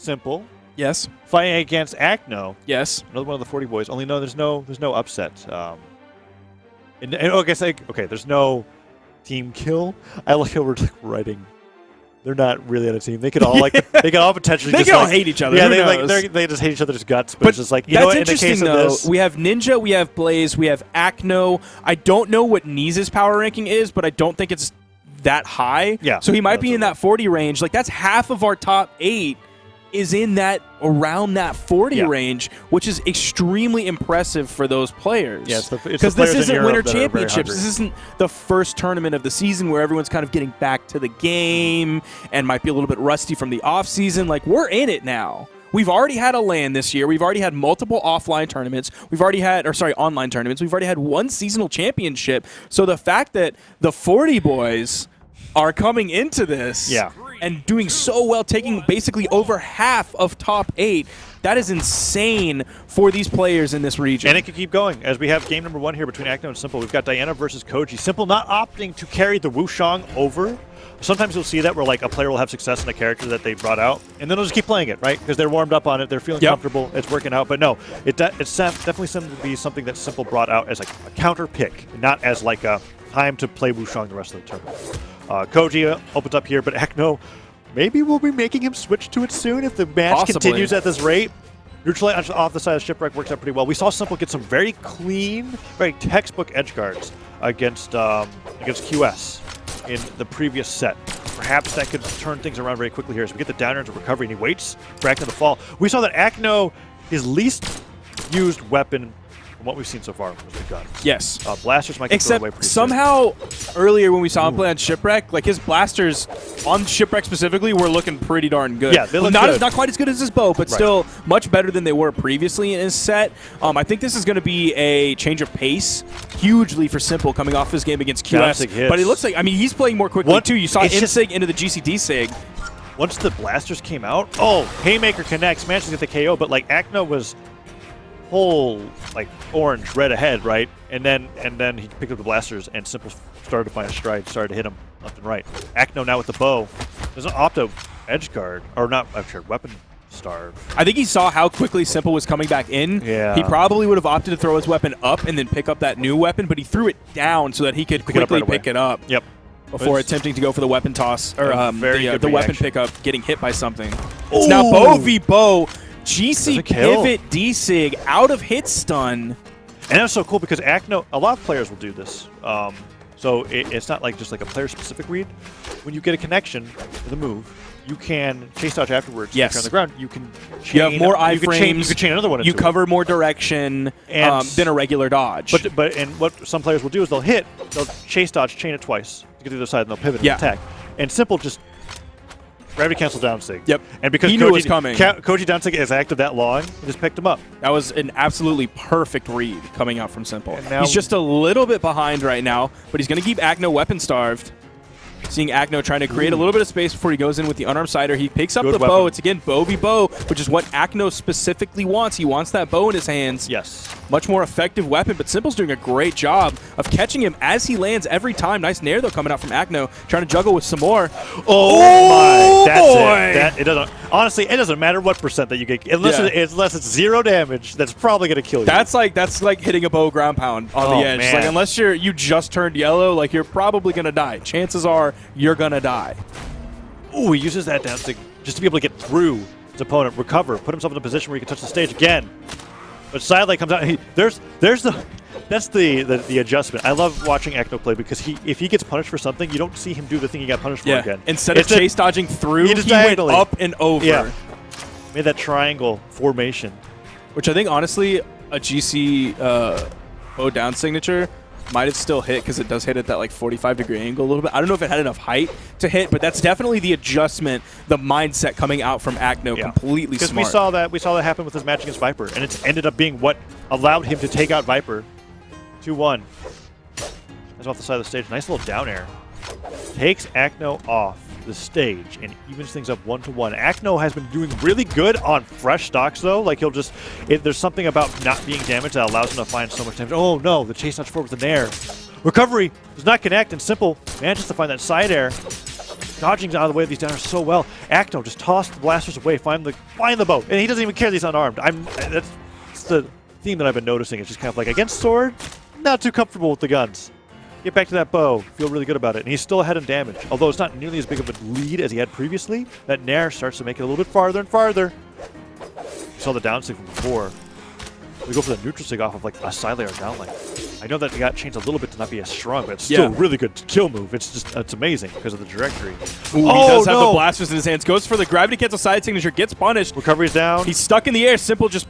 simpLe. Yes. Fighting against Acno. Yes. Another one of the 40 boys. Only no, there's no upset. And okay, there's no team kill. I like how we're like writing. They're not really on a team. They could all like they could all potentially they just can all like, hate each other. Yeah, Who knows? they just hate each other's guts. But it's just like, you know what, in the case of this, we have Ninja, we have Blaze, we have Acno. I don't know what Neeze's power ranking is, but I don't think it's that high. Yeah. So he might be in that 40 range. Like that's half of our top 8 is in that around that 40 range, which is extremely impressive for those players. Yes, because this isn't Winter Championships. This isn't the first tournament of the season where everyone's kind of getting back to the game and might be a little bit rusty from the off season. Like we're in it now. We've already had a LAN this year. We've already had multiple offline tournaments. We've already had, online tournaments. We've already had one seasonal championship. So the fact that the 40 boys are coming into this and doing so well, taking basically over half of top 8. That is insane for these players in this region. And it could keep going as we have game number 1 here between Acno and simpLe. We've got Diana versus Koji. simpLe not opting to carry the Wushang over. Sometimes you'll see that where like a player will have success in a character that they brought out, and then they'll just keep playing it, right? Because they're warmed up on it, they're feeling comfortable, it's working out. But no, it's definitely seemed to be something that simpLe brought out as like a counter pick, not as like a time to play Wushang the rest of the tournament. Koji opens up here, but Acno, maybe we'll be making him switch to it soon if the match continues at this rate. Neutral light off the side of Shipwreck works out pretty well. We saw simpLe get some very clean, very textbook edge guards against QS in the previous set. Perhaps that could turn things around very quickly here as we get the down air into recovery, and he waits for Acno to fall. We saw that Acno, his least used weapon from what we've seen so far was the gun. Yes. Blasters might get thrown away pretty somehow earlier when we saw him play on Shipwreck, like his blasters on Shipwreck specifically were looking pretty darn good. Yeah, they look good. Not quite as good as his bow, but still much better than they were previously in his set. I think this is going to be a change of pace hugely for simpLe coming off his game against QS. But it looks like, I mean, he's playing more quickly too. You saw InSig into the GCD Sig. Once the blasters came out, Haymaker connects, manages to get the KO, but like Acno was whole like orange red ahead, right? And then he picked up the blasters and simpLe started to find a stride, started to hit him left and right. Acno now with the bow doesn't opt to edge guard or not weapon starve. I think he saw how quickly simpLe was coming back in. Yeah. He probably would have opted to throw his weapon up and then pick up that new weapon, but he threw it down so that he could quickly pick it up. Yep. Before attempting to go for the weapon toss or the weapon pickup, getting hit by something. Ooh. It's now Bow v Bow. GC pivot D-Sig out of hit stun. And that's so cool because Acno, a lot of players will do this. So it's not like just like a player-specific read. When you get a connection with a move, you can chase dodge afterwards. Yes. On the ground, you can chain, you have more iframes. You can chain another one. You cover more direction than a regular dodge. But what some players will do is they'll chase dodge, chain it twice to get to the other side, and they'll pivot and attack. And simpLe just gravity cancel down sig. Yep. And because he knew it was coming. Koji down sig is active that long, he just picked him up. That was an absolutely perfect read coming out from simpLe. He's just a little bit behind right now, but he's going to keep Acno weapon starved. Seeing Acno trying to create a little bit of space before he goes in with the unarmed sider. He picks up the bow. It's again bow v bow, which is what Acno specifically wants. He wants that bow in his hands. Yes. Much more effective weapon, but simpLe's doing a great job of catching him as he lands every time. Nice nair, though, coming out from Acno. Trying to juggle with some more. Oh my. That's it. It doesn't, honestly, it doesn't matter what percent that you get. Unless it's 0 damage, that's probably going to kill you. That's like hitting a bow ground pound on the edge. Like, unless you just turned yellow, like you're probably going to die. Chances are you're going to die. Ooh, he uses that down to just to be able to get through his opponent, recover, put himself in a position where he can touch the stage again. But sidelight comes out. That's the adjustment. I love watching Acno play because if he gets punished for something, you don't see him do the thing he got punished for again. Instead of chase dodging through, he went up and over. Yeah. Made that triangle formation. Which I think, honestly, a GC bow down signature might have still hit because it does hit at that like 45-degree angle a little bit. I don't know if it had enough height to hit, but that's definitely the adjustment, the mindset coming out from Acno. Completely smart. Because we saw that happen with his match against Viper, and it's ended up being what allowed him to take out Viper. 2-1. That's off the side of the stage. Nice little down air. Takes Acno off the stage and evens things up 1-1. Acno has been doing really good on fresh stocks, though. Like, he'll just... there's something about not being damaged that allows him to find so much damage. Oh, no. The chase notch forward with the nair. Recovery does not connect, and simpLe manages to find that side air. dodging out of the way of these downers so well. Acno just tossed the blasters away, find the bow, and he doesn't even care that he's unarmed. That's the theme that I've been noticing. It's just kind of like against sword, not too comfortable with the guns. Get back to that bow, feel really good about it, and he's still ahead in damage. Although it's not nearly as big of a lead as he had previously, that Nair starts to make it a little bit farther and farther. You saw the down sig from before. We go for the neutral sig off of like a side layer down lane. I know that it got changed a little bit to not be as strong, but it's still a really good kill move. It's amazing because of the trajectory. Ooh, he does have the blasters in his hands. Goes for the gravity cancel side signature, gets punished. Recovery's down. He's stuck in the air. Simple just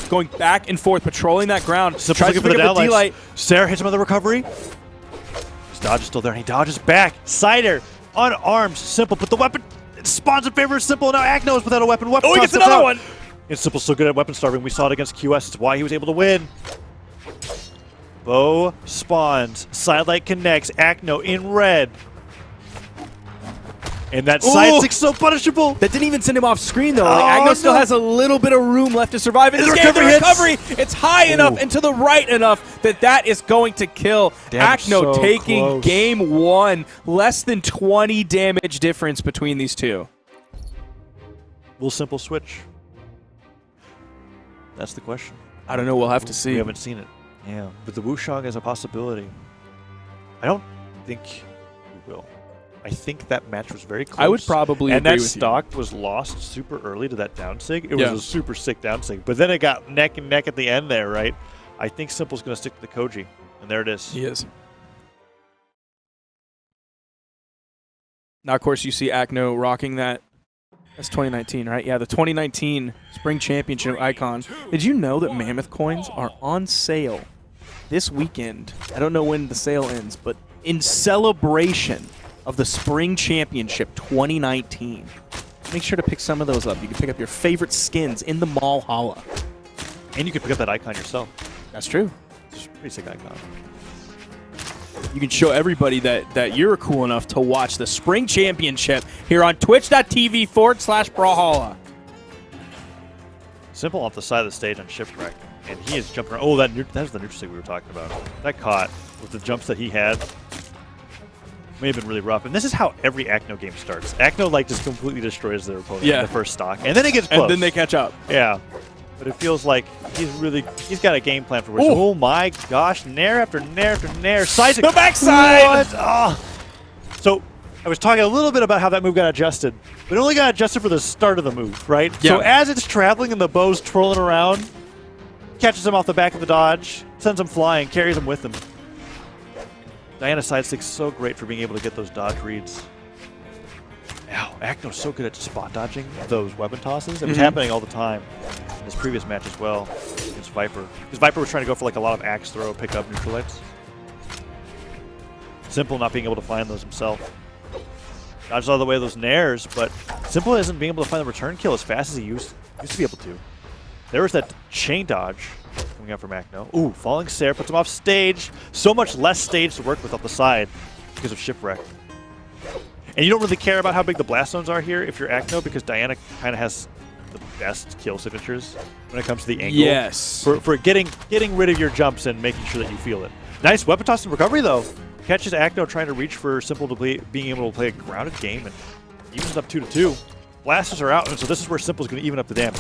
going back and forth, patrolling that ground. Simple's looking for the down light. Sarah hits him on the recovery. His dodge is still there, and he dodges back. Cider unarmed Simple, but the weapon spawns in favor of Simple. Now Acno is without a weapon. Oh, he gets another one. And Simple's so good at weapon starving. We saw it against QS. It's why he was able to win. Bow spawns. Sidelight connects. Acno in red. And that side sig's so punishable. That didn't even send him off screen, though. Like, Acno still has a little bit of room left to survive. And the recovery, it's high enough and to the right enough that is going to kill. Acno taking game 1. Less than 20 damage difference between these two. Will Simple switch? That's the question. I don't know. We'll have to see. We haven't seen it. Yeah, but the Wushang is a possibility. I don't think we will. I think that match was very close. I would probably agree with you. And that stock was lost super early to that down sig. It was a super sick down sig. But then it got neck and neck at the end there, right? I think Simple's going to stick to the Koji. And there it is. He is. Now, of course, you see Acno rocking that. That's 2019, right? Yeah, the 2019 Spring Championship icon. Did you know that Mammoth coins are on sale this weekend? I don't know when the sale ends, but in celebration of the Spring Championship 2019. Make sure to pick some of those up. You can pick up your favorite skins in the Brawlhalla. And you can pick up that icon yourself. That's true. It's a pretty sick icon. You can show everybody that you're cool enough to watch the Spring Championship here on twitch.tv/Brawlhalla. Simple off the side of the stage on Shipwreck. And he is jumping around. Oh, that's the neutral sig we were talking about. That caught with the jumps that he had. May have been really rough. And this is how every Acno game starts. Acno like just completely destroys their opponent in the first stock. And then it gets close. And then they catch up. Yeah. But it feels like he's got a game plan for which. Oh my gosh, Nair after Nair after Nair. Sizing. The backside! What? Oh. So I was talking a little bit about how that move got adjusted, but it only got adjusted for the start of the move, right? Yeah. So as it's traveling and the bow's twirling around, catches him off the back of the dodge, sends him flying, carries him with him. Diana's side stick's so great for being able to get those dodge reads. Ow, Acno's so good at spot dodging those weapon tosses. It was happening all the time in his previous match as well against Viper. Because Viper was trying to go for like a lot of axe throw, pick up neutralites. Simple not being able to find those himself. Dodges all the way those nairs, but Simple isn't being able to find the return kill as fast as he used to be able to. There was that chain dodge coming out from Acno. Ooh, falling Sarah puts him off stage. So much less stage to work with off the side because of Shipwreck. And you don't really care about how big the blast zones are here if you're Acno, because Diana kind of has the best kill signatures when it comes to the angle. Yes. For getting rid of your jumps and making sure that you feel it. Nice weapon toss and recovery, though. Catches Acno trying to reach for Simple to being able to play a grounded game and evens up 2-2. Blasters are out, and so this is where Simple's going to even up the damage.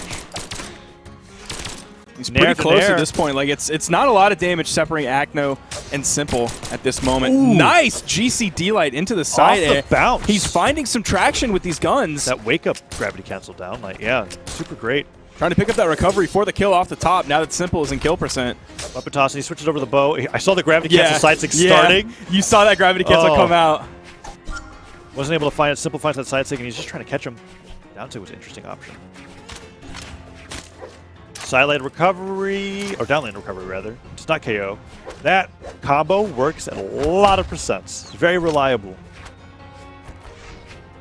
He's pretty close at this point. Like it's not a lot of damage separating Acno and Simple at this moment. Ooh. Nice GCD light into the side. Off the bounce. He's finding some traction with these guns. That wake up gravity cancel down light, yeah, super great. Trying to pick up that recovery for the kill off the top. Now that Simple is in kill percent. Weapon toss, and he switches over the bow. I saw the gravity cancel side sig starting. You saw that gravity cancel come out. Wasn't able to find it. Simple finds that side sig, and he's just trying to catch him. Down sig was an interesting option. Side lane recovery, or down lane recovery rather. It's not KO. That combo works at a lot of percents. It's very reliable.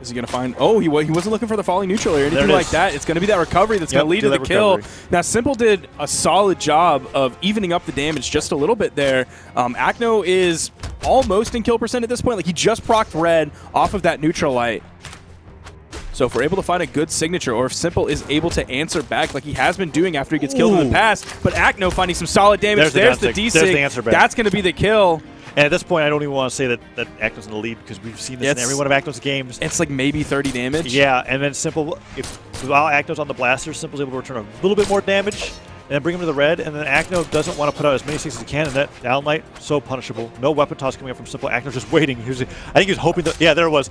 Is he going to find... Oh, he wasn't looking for the falling neutral or anything like that. It's going to be that recovery that's going to lead to the kill. Now, Simple did a solid job of evening up the damage just a little bit there. Acno is almost in kill percent at this point. Like, he just procced red off of that neutral light. So if we're able to find a good signature, or if Simple is able to answer back like he has been doing after he gets killed in the past, but Acno finding some solid damage. There's the D-Sig. That's going to be the kill. And at this point, I don't even want to say that Acno's in the lead because we've seen this in every one of Acno's games. It's like maybe 30 damage. Yeah, and then Simple, while Acno's on the blaster, Simple's able to return a little bit more damage and then bring him to the red, and then Acno doesn't want to put out as many sticks as he can, and that downlight, so punishable. No weapon toss coming up from Simple. Acno's just waiting. I think he was hoping that, yeah, there it was.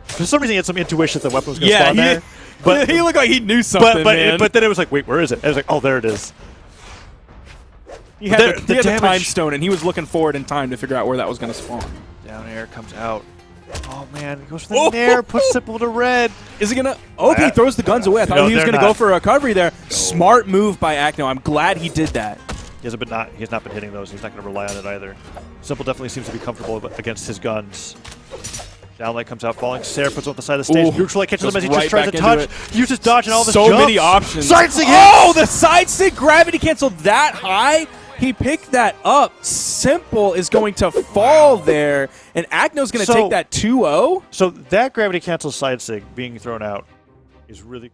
For some reason, he had some intuition that the weapon was going to spawn there. But he looked like he knew something, man. But then it was like, wait, where is it? I was like, oh, there it is. He had the time stone, and he was looking forward in time to figure out where that was going to spawn. Down air comes out. Oh, man. He goes for the nair, puts Simple to red. Is he going to? Oh, he throws the guns away. I thought he was going to go for a recovery there. No. Smart move by Acno. I'm glad he did that. He has not been hitting those. He's not going to rely on it either. Simple definitely seems to be comfortable against his guns. Downlight comes out, falling. Sarah puts him on the side of the stage. Neutral light catches him as he just tries to touch. He uses dodge and all this jumps. So many options. Side stick hits! Oh, the side stick gravity cancel that high. He picked that up. Simple is going to fall there, and Acno's going to take that 2-0. So that gravity cancel side stick being thrown out is really